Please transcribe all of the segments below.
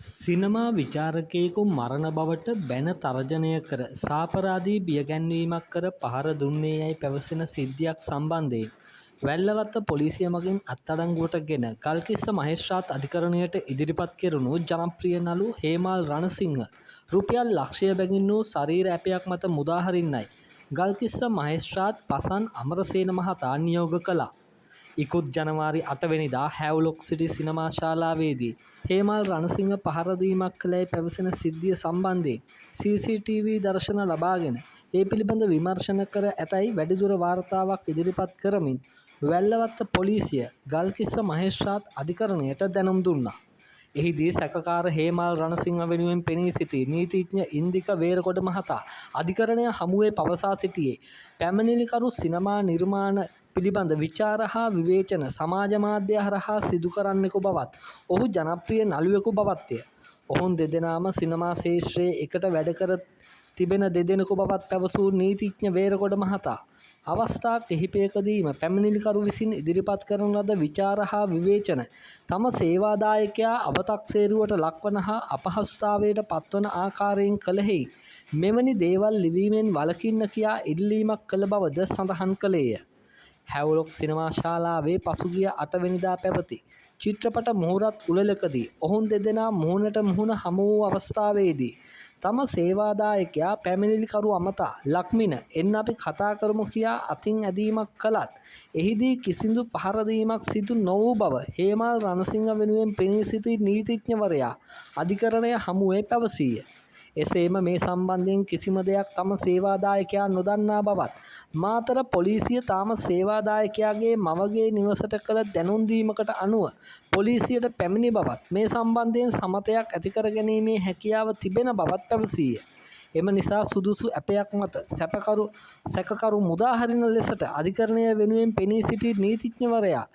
සිනමා විචාරකයෙකු මරණ බවට බැන තර්ජනය කර සාපරාධී බියගැන්වීමක් කර පහර දුන්නේ යැයි පැවසෙන සිද්ධියක් සම්බන්ධයෙන් වැල්ලවත්ත පොලිසිය මගින් අත්අඩංගුවට ගෙන ගල්කිස්ස මහේස්ත්‍රාත් අධිකරණයට ඉදිරිපත් කෙරුණු ජනප්‍රිය නළු හේමාල් රණසිංහ රුපියල් ලක්ෂය බැගින් වූ ශරීර ඇපයක් මත මුදාහරින්නයි ගල්කිස්ස මහේස්ත්‍රාත් පසන් අමරසේන මහතා නියෝග කළා. ඉකුත් ජනවාරි 8 වෙනිදා හැව්ලොක් සිටි සිනමා ශාලාවේදී හේමාල් රණසිංහ පහර දීමක් කළැයි පැවසෙන සිද්ධිය සම්බන්ධයෙන් CCTV දර්ශන ලබාගෙන ඒ පිළිබඳ විමර්ශන කර ඇතැයි වැඩිදුර වාර්තාවක් ඉදිරිපත් කරමින් වැල්ලවත්ත පොලිසිය ගල්කිස්ස මහේස්ත්‍රාත් අධිකරණයට දැනුම් දුන්නා. එහිදී සැකකාර හේමාල් රණසිංහ වෙනුවෙන් පෙනී සිටි නීතිඥ ඉන්දික වේරගොඩ මහතා අධිකරණය හමුවේ පවසා සිටියේ පැමිණිලිකරු සිනමා නිර්මාණ පිළිබඳ විචාර හා විවේචන සමාජ මාධ්‍ය හරහා සිදු කරන්නෙකු බවත් ඔහු ජනප්‍රිය නළුවෙකු බවත්ය. ඔවුන් දෙදෙනාම සිනමා ශේෂ්ත්‍රයේ එකට වැඩ කර තිබෙන දෙදෙනෙකු බවත් පැවසූ නීතිඥ වේරගොඩ මහතා අවස්ථා කිහිපයකදීම පැමිණිලිකරු විසින් ඉදිරිපත් කරන ලද විචාර හා විවේචන තම සේවාදායකයා අවතක්සේරුවට ලක්වන හා අපහසුතාවයට පත්වන ආකාරයෙන් කළෙහි මෙවැනි දේවල් ලිවීමෙන් වළකින්න කියා ඉල්ලීමක් කළ බවද සඳහන් කළේය. හැව්ලොක් සිනමා ශාලාවේ පසුගිය 8 වෙනිදා පැවති චිත්‍රපට මුහුරත් උළෙලකදී ඔවුන් දෙදෙනා මුහුණට මුහුණ හමු වූ අවස්ථාවේදී තම සේවාදායකයා පැමිණිලිකරු අමතා ලක්මින එන්න අපි කතා කරමු කියා අතින් ඇදීමක් කළත් එහිදී කිසිදු පහර දීමක් සිදු නොවූ බව හේමාල් රණසිංහ වෙනුවෙන් පෙනී සිටි නීතිඥවරයා අධිකරණය හමුවේ පැවසීය. එසේම මේ සම්බන්ධයෙන් කිසිම දෙයක් තම සේවාදායකයා නොදන්නා බවත් මාතර පොලිසිය තාම සේවාදායකයාගේ මවගේ නිවසට කළ දැනුම් දීමකට අනුව පොලිසියට පැමිණි බවත් මේ සම්බන්ධයෙන් සමතයක් ඇතිකර ගැනීමේ හැකියාව තිබෙන බවත් පැවසීය. එම නිසා සුදුසු ඇපයක් මත සැකකරු මුදාහරින ලෙසට අධිකරණය වෙනුවෙන් පෙනී සිටි නීතිඥවරයා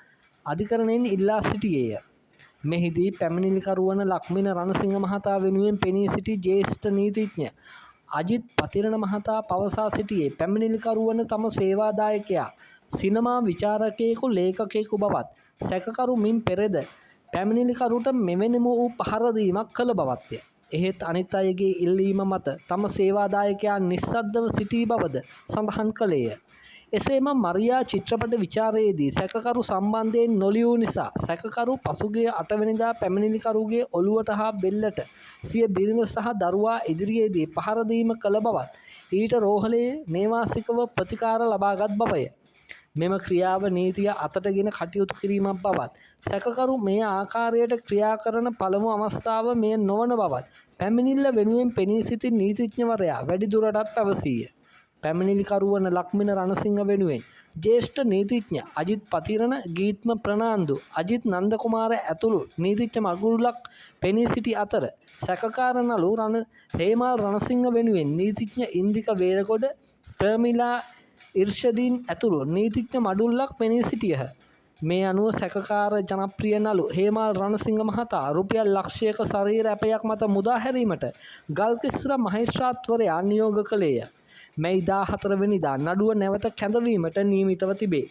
අධිකරණයෙන් ඉල්ලා සිටියේය. මෙහිදී පැමිණිලිකරු වන ලක්මින රණසිංහ මහතා වෙනුවෙන් පෙනී සිටි ජ්‍යෙෂ්ඨ නීතිඥ අජිත් පතිරණ මහතා පවසා සිටියේ පැමිණිලිකරු වන තම සේවාදායකයා සිනමා විචාරකයෙකු ලේඛකයෙකු බවත් සැකකරු මින් පෙරද පැමිණිලිකරුට මෙවැනිම වූ පහර දීමක් කළ බවත්ය. එහෙත් අනිත් අයගේ ඉල්ලීම මත තම සේවාදායකයා නිස්සද්දව සිටී බවද සඳහන් කළේය. එසේම මරියා චිත්‍රපට විචාරයේදී සැකකරු සම්බන්ධයෙන් නොලියූ නිසා සැකකරු පසුගිය 8 වෙනිදා පැමිණිලිකරුගේ ඔළුවට හා බෙල්ලට සිය බිරිඳ සහ දරුවා ඉදිරියේදී පහර දීම කළ බවත් ඊට රෝහලේ නේවාසිකව ප්‍රතිකාර ලබාගත් බවය. මෙම ක්‍රියාව නීතිය අතටගෙන කටයුතු කිරීමක් බවත් සැකකරු මේ ආකාරයට ක්‍රියා කරන පළමු අවස්ථාව මෙය නොවන බවත් පැමිණිල්ල වෙනුවෙන් පෙනී සිටි නීතිඥවරයා වැඩිදුරටත් පැවසීය. පැමිණිලිකරු වන ලක්මින රණසිංහ වෙනුවෙන් ජ්‍යෙෂ්ඨ නීතිඥ අජිත් පතිරණ ගීත්ම ප්‍රනාන්දු අජිත් නන්දකුමාර ඇතුළු නීතිඥ මගුල්ලක් පෙනී සිටි අතර සැකකාර නළු හේමාල් රණසිංහ වෙනුවෙන් නීතිඥ ඉන්දික වේරගොඩ ප්‍රමිලා ඉර්ෂදීන් ඇතුළු නීතිඥ මඩුල්ලක් පෙනී සිටියහ. මේ අනුව සැකකාර ජනප්‍රිය නළු හේමාල් රණසිංහ මහතා රුපියල් ලක්ෂයක ශරීර ඇපයක් මත මුදා හැරීමට ගල්කිස්ස මහේස්ත්‍රාත්වරයා නියෝග කළේය. මැයි 14 වෙනිදා නඩුව නැවත කැඳවීමට නියමිතව තිබේ.